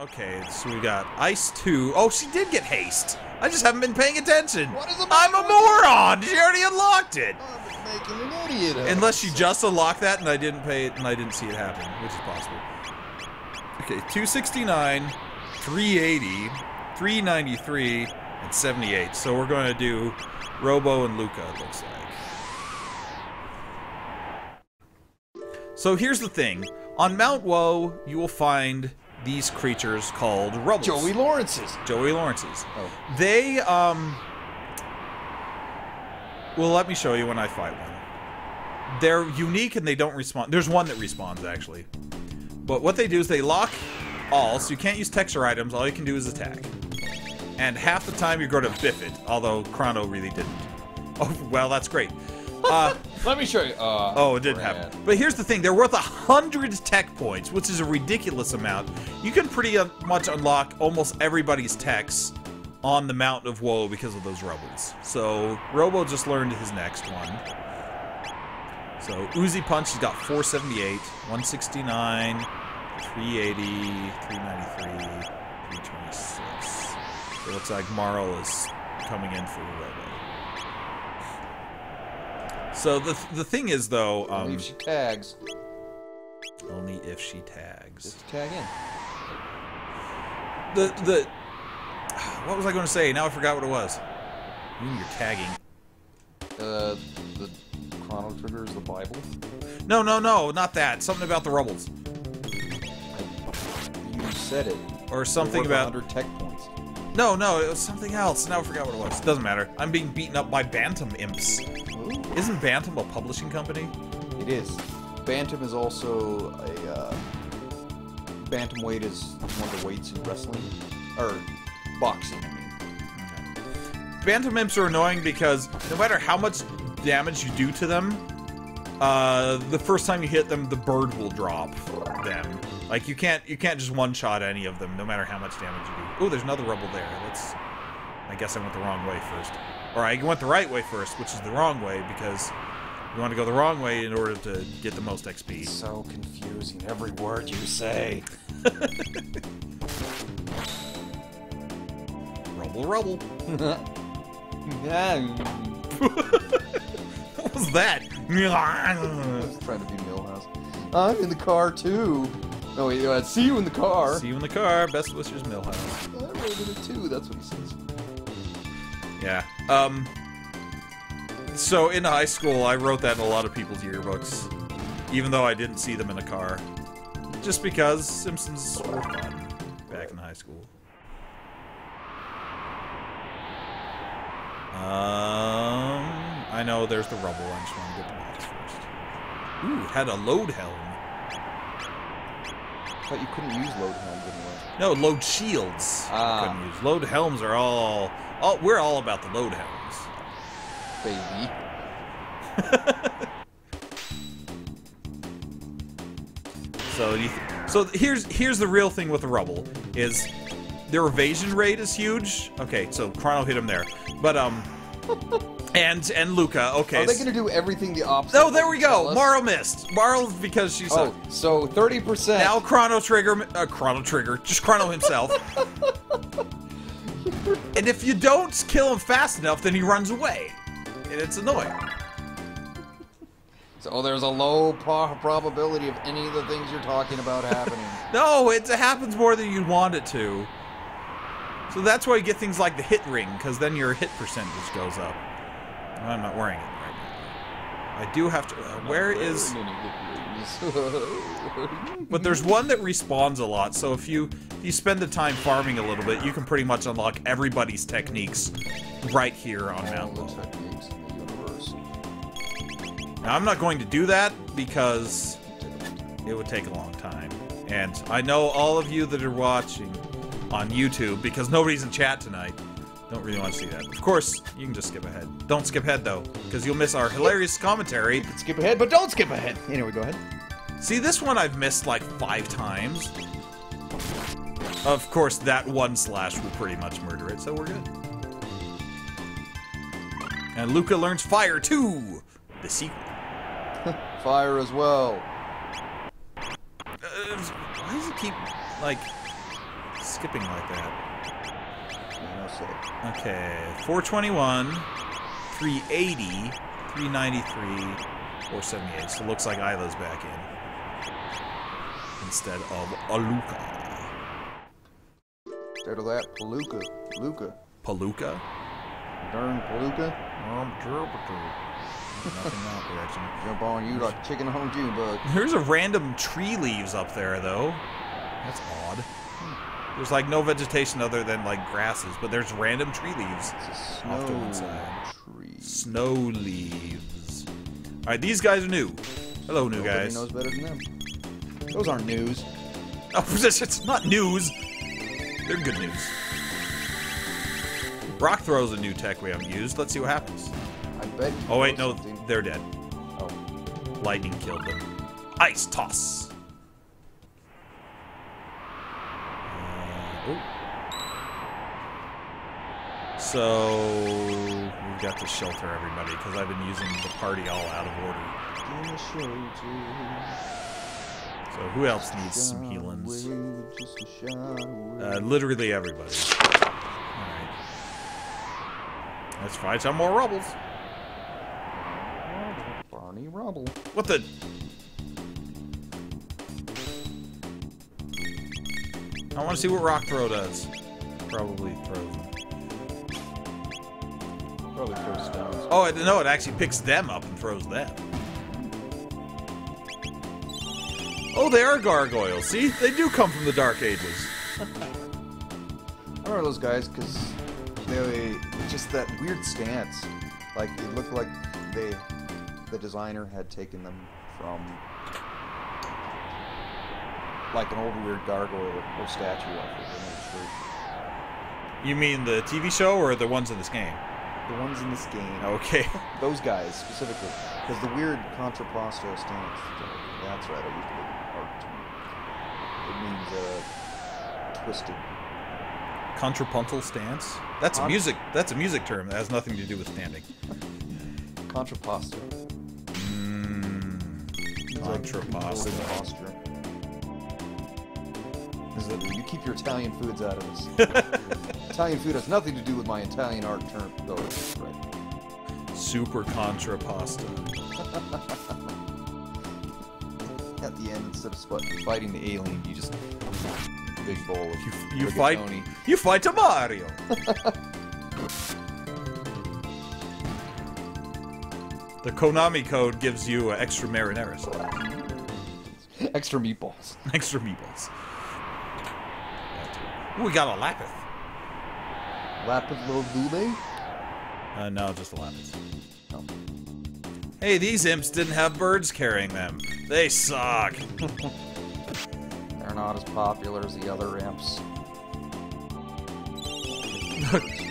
Okay, so we got Ice 2. Oh, she did get haste. I just haven't been paying attention. What is the I'm a moron. She already unlocked it. I'm making an idiot of Unless she just unlocked that and I didn't pay it and I didn't see it happen, which is possible. Okay, 269, 380, 393, and 78. So we're going to do Robo and Luca, it looks like. So here's the thing. On Mount Woe, you will find these creatures called Rubbles. Joey Lawrence's. Joey Lawrence's. Oh. They, well, let me show you when I fight one. They're unique and they don't respawn. There's one that respawns, actually. But what they do is they lock all, so you can't use texture items. All you can do is attack. And half the time you're going to biff it, although Chrono really didn't. Oh, well, that's great. Let me show you. Oh, it didn't happen. But here's the thing. They're worth 100 tech points, which is a ridiculous amount. You can pretty much unlock almost everybody's techs on the Mountain of Woe because of those Rebels. So, Robo just learned his next one. So, Uzi Punch, he's got 478, 169, 380, 393, 326. It looks like Marl is coming in for Robo. So the thing is, though, only if she tags. Only if she tags. Just tag in. What was I going to say? Now I forgot what it was. You're tagging. The Chrono Trigger is the Bible? No, not that. Something about the Rubbles. You said it. Or something about 100 tech points. No, it was something else. Now I forgot what it was. Doesn't matter. I'm being beaten up by Bantam Imps. Ooh. Isn't Bantam a publishing company? It is. Bantam is also a bantamweight is one of the weights in wrestling or boxing. I mean, Bantam Imps are annoying because no matter how much damage you do to them, the first time you hit them, the bird will drop them. Like you can't just one-shot any of them, no matter how much damage you do. Oh, there's another rebel there. I guess I went the wrong way first. Or I went the right way first, which is the wrong way, because you want to go the wrong way in order to get the most XP. it's so confusing, every word you say. Rubble. Yeah. What was that? I was trying to be Millhouse. I'm in the car too. No, wait, see you in the car. See you in the car. Best wishes, Millhouse. I wrote it too. That's what he says. Yeah. So in high school, I wrote that in a lot of people's yearbooks, even though I didn't see them in a car. Just because Simpsons were fun back in high school. I know there's the rubble. I just want to get the box first. Ooh, it had a load helm. I thought you couldn't use load helm, didn't you? No, load shields. I couldn't use. Load helms are all we're all about the load helms. Baby. So here's the real thing with the rubble is their evasion rate is huge. Okay, so Chrono hit him there, but and Luca. Okay, are they gonna do everything the opposite? Oh, there we go. Marl missed. Marl because she's. Oh, so 30%. Now Chrono Trigger, just Chrono himself. And if you don't kill him fast enough, then he runs away, and it's annoying. So there's a low probability of any of the things you're talking about happening. No, it happens more than you want it to. So that's why you get things like the hit ring, because then your hit percentage goes up. I'm not wearing it right now. I do have to. Where is? But there's one that respawns a lot. So if you spend the time farming a little bit, you can pretty much unlock everybody's techniques right here on Mount Woe. Now I'm not going to do that because it would take a long time, and I know all of you that are watching on YouTube, because nobody's in chat tonight, don't really want to see that. Of course, you can just skip ahead. Don't skip ahead, though, because you'll miss our hilarious commentary. Skip ahead, but don't skip ahead. Anyway, go ahead. See, this one I've missed like 5 times. Of course, that one slash will pretty much murder it, so we're good. And Luca learns fire, too! The sequel. Fire as well. Why does it keep, like, skipping like that? No, Okay, 421, 380, 393, 478. So it looks like Isla's back in. Instead of Aluka. Instead of that, Palooka. Palooka? Darn Palooka. Nothing in that direction. Jump on you like a chicken on June bug. There's a random tree leaves up there, though. That's odd. There's like no vegetation other than like grasses, but there's random tree leaves It's a off to one snow side. tree. Snow leaves. All right, these guys are new. Hello, new Nobody guys. knows better than them. Those aren't news. Oh, it's not news. They're good news. Rock throw's a new tech we haven't used. Let's see what happens. I bet. You Oh wait, know no, something. they're dead. Oh. Lightning killed them. Ice toss. Oh. So we've got to shelter everybody because I've been using the party all out of order. So who else needs some healings? Literally everybody. Alright. Let's find some more rubbles. Barney Rubble. What the? I want to see what rock throw does. Probably throws them. Probably throw stones. Oh, no, it actually picks them up and throws them. Oh, they are gargoyles. See? They do come from the Dark Ages. I remember those guys because they just that weird stance. Like it looked like the designer had taken them from like an old weird gargoyle or statue of it. You mean the TV show or the ones in this game? The ones in this game. Okay. Those guys specifically, because the weird contrapposto stance. That's right. I used to look at art. It means twisted. Contrapuntal stance? That's a music. That's a music term that has nothing to do with standing. Contrapposto. Contrapposto. You keep your Italian foods out of this. Italian food has nothing to do with my Italian art term, though. Right. Super contrapposto. At the end, instead of fighting the alien, you just big bowl of You rigatoni. fight a Mario. The Konami code gives you extra marinara sauce. Extra meatballs. Extra meatballs. Ooh, we got a lapis. Lapis lazuli? No, just a lapis. Oh. Hey, these imps didn't have birds carrying them. They suck. They're not as popular as the other imps.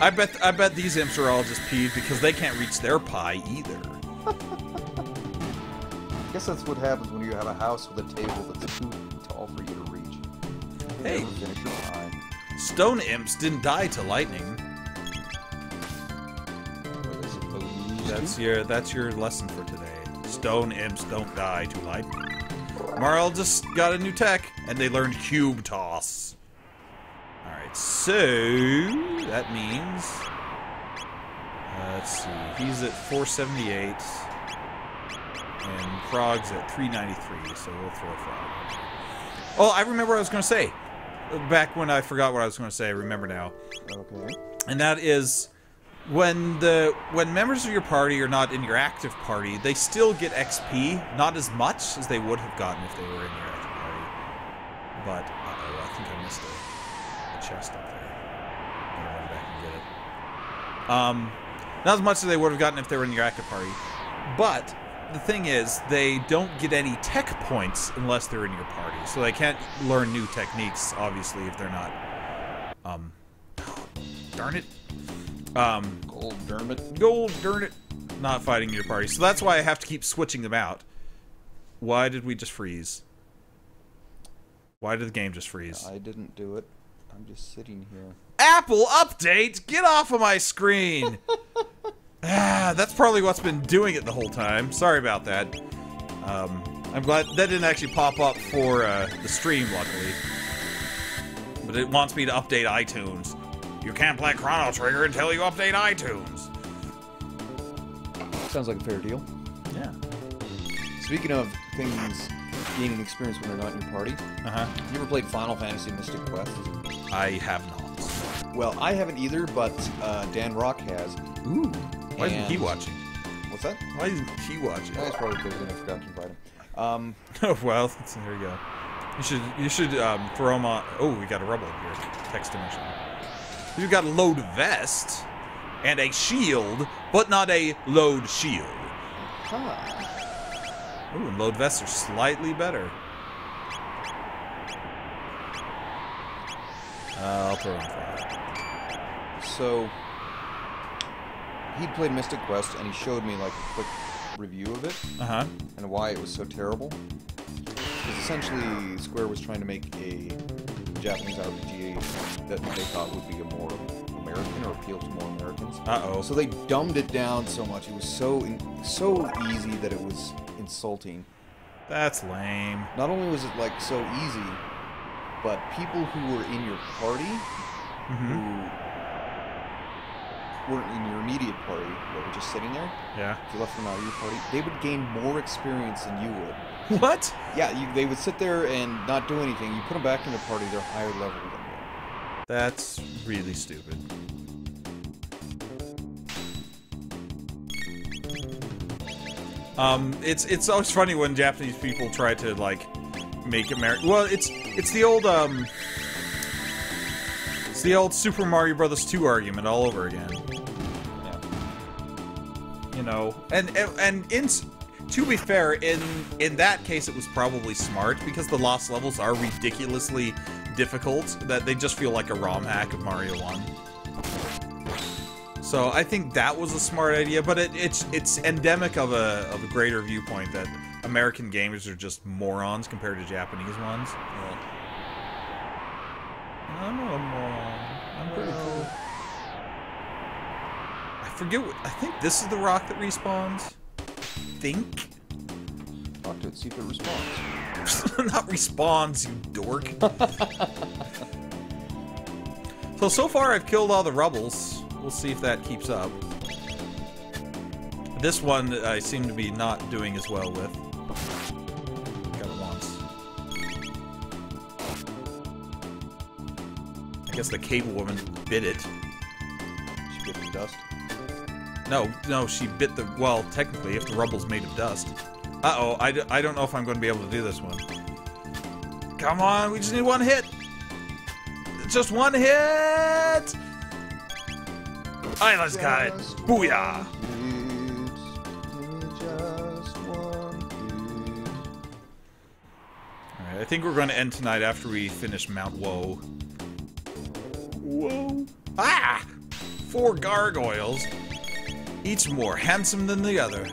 I bet these imps are all just peeved because they can't reach their pie either. I guess that's what happens when you have a house with a table that's too tall for you to reach. You Hey. never finish your pie. Stone imps didn't die to lightning. Were they supposed to? That's your lesson for today. Stone imps don't die to lightning. Marl just got a new tech, and they learned cube toss. Alright, so that means let's see, he's at 478 and Frog's at 393, so we'll throw Frog. Oh, I remember what I was gonna say. Back when I forgot what I was gonna say, I remember now. Okay. And that is when members of your party are not in your active party, they still get XP, not as much as they would have gotten if they were in your active party. But uh-oh, I think I missed a chest up there. I'm gonna run back and get it. Not as much as they would have gotten if they were in your active party. But the thing is, they don't get any tech points unless they're in your party. So they can't learn new techniques, obviously, if they're not darn it. Gold darn it. Not fighting your party. So that's why I have to keep switching them out. Why did we just freeze? Why did the game just freeze? I didn't do it. I'm just sitting here. Apple update! Get off of my screen! That's probably what's been doing it the whole time. Sorry about that. I'm glad that didn't actually pop up for the stream, luckily. But it wants me to update iTunes. You can't play Chrono Trigger until you update iTunes. Sounds like a fair deal. Yeah. Speaking of things gaining experience when they're not in your party, you ever played Final Fantasy Mystic Quest? I have not. Well, I haven't either, but Dan Rock has. Ooh. Why isn't he watching? What's that? Why isn't he watching? That's probably because I forgot to invite him. Oh, well, there you go. You should throw him on. Oh, we got a rebel here. Text dimension. You've got a load vest and a shield, but not a load shield. Ooh, and load vests are slightly better. I'll throw him for that. So, he'd played Mystic Quest, and he showed me like a quick review of it, and why it was so terrible. Because essentially, Square was trying to make a Japanese RPG that they thought would be a more American or appeal to more Americans. So they dumbed it down so much. It was so easy that it was insulting. That's lame. Not only was it like so easy, but people who were in your party, who weren't in your immediate party, that were just sitting there, if you left them out of your party, they would gain more experience than you would. What? Yeah, they would sit there and not do anything. You put them back in the party, they're higher level than you. That's really stupid. It's always funny when Japanese people try to like make America. Well, it's the old Super Mario Brothers 2 argument all over again. Yeah. You know, and to be fair, in that case, it was probably smart because the lost levels are ridiculously difficult that they just feel like a ROM hack of Mario 1. So I think that was a smart idea, but it's endemic of a greater viewpoint that American gamers are just morons compared to Japanese ones. Yeah. I'm not a moron. I'm pretty cool. I forget what. I think this is the rock that respawns. Think? Talk to it, see if it responds. Not respawns, you dork. So far I've killed all the rebels. We'll see if that keeps up. This one I seem to be not doing as well with. Got it once. I guess the cable woman bit it. She bit the dust? No, she bit the... Well, technically, if the rubble's made of dust. Uh-oh, I don't know if I'm going to be able to do this one. Come on, we just need one hit! Just one hit! Island's got it! Booyah! Alright, I think we're going to end tonight after we finish Mount Woe. Whoa! Ah! 4 gargoyles. Each more handsome than the other.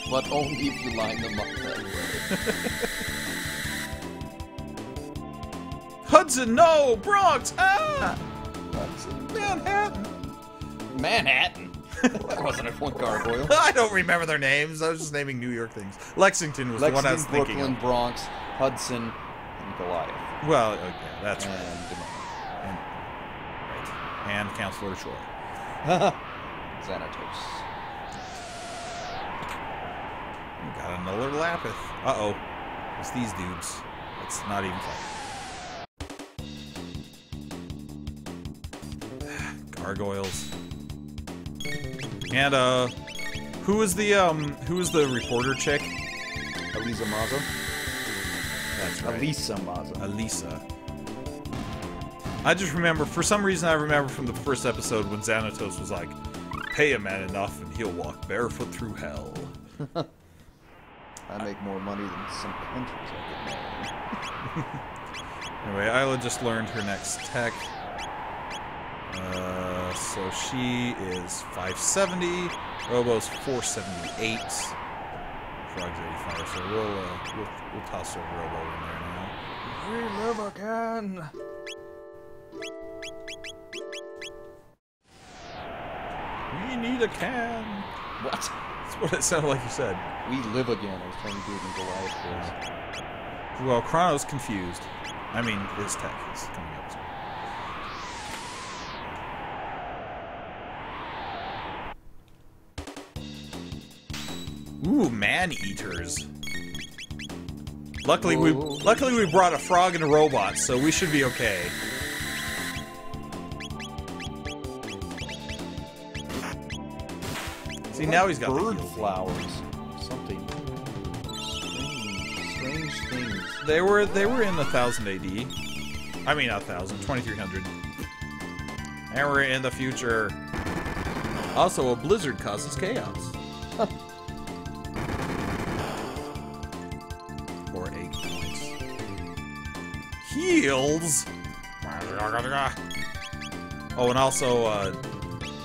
But only if you line them up that way. Hudson, no! Bronx! Ah! Hudson. Manhattan! Manhattan? That wasn't a one gargoyle. I don't remember their names. I was just naming New York things. Lexington was the one I was thinking Brooklyn, of. Bronx, Hudson, and Goliath. Well, okay, that's right. And Right. And Counselor Troy. Xanatos. We got another Lapith. Uh-oh. It's these dudes. It's not even fun. Gargoyles. And, who is the reporter chick? Elisa Maza. That's right. Elisa Maza. Elisa. I just remember, for some reason I remember from the first episode when Xanatos was like, pay a man enough and he'll walk barefoot through hell. I make more money than some countries I get married. Anyway, Isla just learned her next tech. So she is 570. Robo's 478. Frog's 85. So we'll toss our Robo in there now. We live again. We need a can. What? That's what it sounded like you said. We live again. I was trying to do it in Goliath voice. Well, Chrono's confused. I mean, his tech is coming up. Ooh, man-eaters. Luckily we brought a frog and a robot, so we should be okay. See, now he's got bird flowers. Something strange things. They were in 1000 AD. I mean, not 1000, 2300. And we're in the future. Also, a blizzard causes chaos. Or 8 points. Heals. Oh, and also,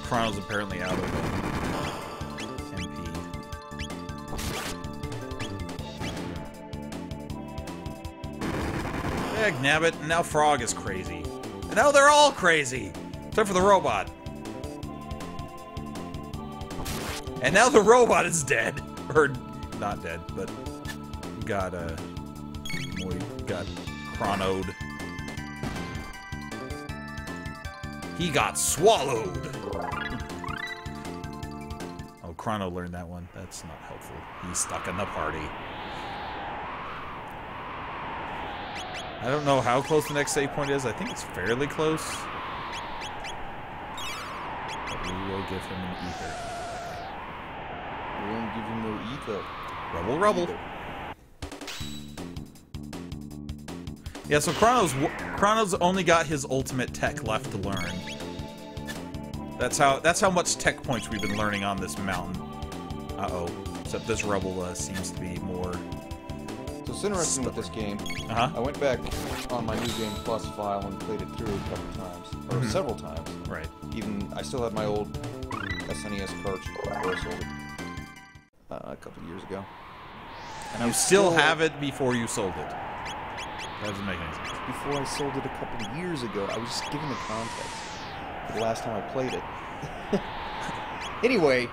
Chrono's apparently out of MP. Heck, nabbit. Now Frog is crazy. And now they're all crazy. Except for the robot. And now the robot is dead. Or, not dead, but got chronoed. He got swallowed. Oh, Chrono learned that one. That's not helpful. He's stuck in the party. I don't know how close the next save point is. I think it's fairly close. But we will give him an ether. We won't give him no ether. Rubble, rubble. Yeah, so Chrono's only got his ultimate tech left to learn. That's how much tech points we've been learning on this mountain. Uh-oh. Except this Rebel seems to be more... So it's interesting with this game. I went back on my New Game Plus file and played it through a couple times. Or several times. Right. Even, I still have my old SNES cartridge before I sold it. A couple years ago. And you still have it before you sold it. That doesn't make any sense. Before I sold it a couple of years ago, I was just giving the context for the last time I played it. Anyway,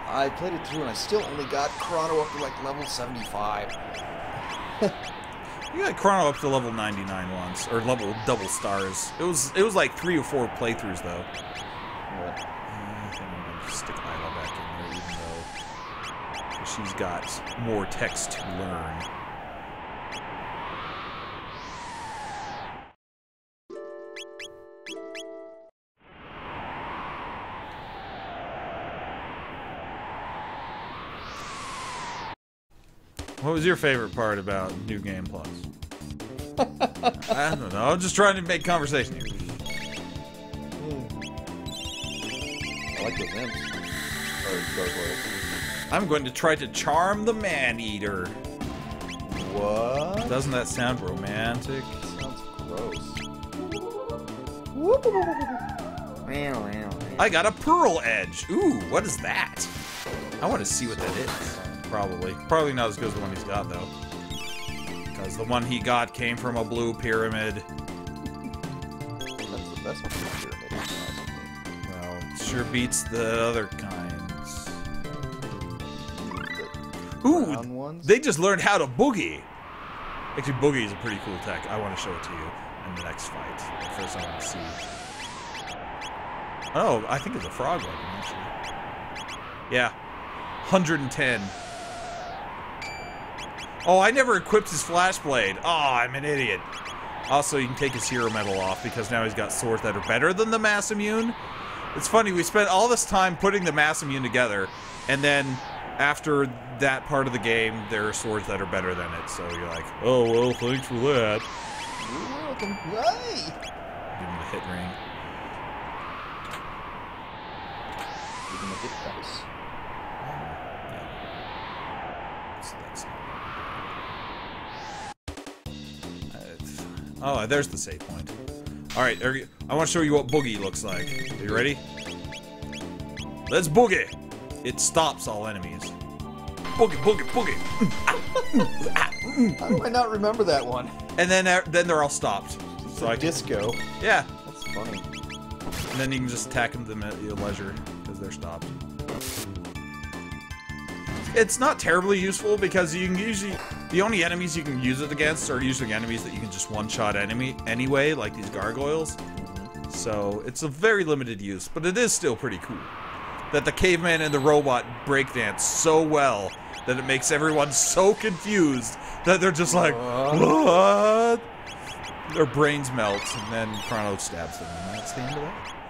I played it through and I still only got Chrono up to like level 75. You got Chrono up to level 99 once, or level double stars. It was like 3 or 4 playthroughs though. What? I think I'm gonna stick Isla back in there, even though she's got more text to learn. What was your favorite part about New Game Plus? I don't know. I'm just trying to make conversation here. I like those imps. Or gargoyles. I'm going to try to charm the man-eater. What? Doesn't that sound romantic? Sounds gross. I got a pearl edge. Ooh, what is that? I want to see what that is. Probably not as good as the one he's got, though. Because the one he got came from a blue pyramid. That's the best pyramid. Well, it sure beats the other kinds. Ooh, they just learned how to boogie. Actually, boogie is a pretty cool tech. I want to show it to you in the next fight. But first, I want to see. Oh, I think it's a frog weapon, actually. Yeah, 110. Oh, I never equipped his flash blade. Oh, I'm an idiot. Also, you can take his hero medal off because now he's got swords that are better than the mass immune. It's funny, we spent all this time putting the mass immune together, and then after that part of the game, there are swords that are better than it. So you're like, oh, well, thanks for that. You're welcome. Right. Give him the hit ring. Give him a hit dice. Oh, there's the save point. Alright, I want to show you what boogie looks like. Are you ready? Let's boogie! It stops all enemies. Boogie, boogie, boogie! How do I not remember that one? And then they're all stopped. So I disco. Yeah. That's funny. And then you can just attack them at your leisure, because they're stopped. It's not terribly useful, because you can usually... The only enemies you can use it against are usually enemies that you can just one-shot anyway, like these gargoyles. So it's a very limited use, but it is still pretty cool. That the caveman and the robot breakdance so well that it makes everyone so confused that they're just like, what? Their brains melt, and then Chrono stabs them, and that's the end of that.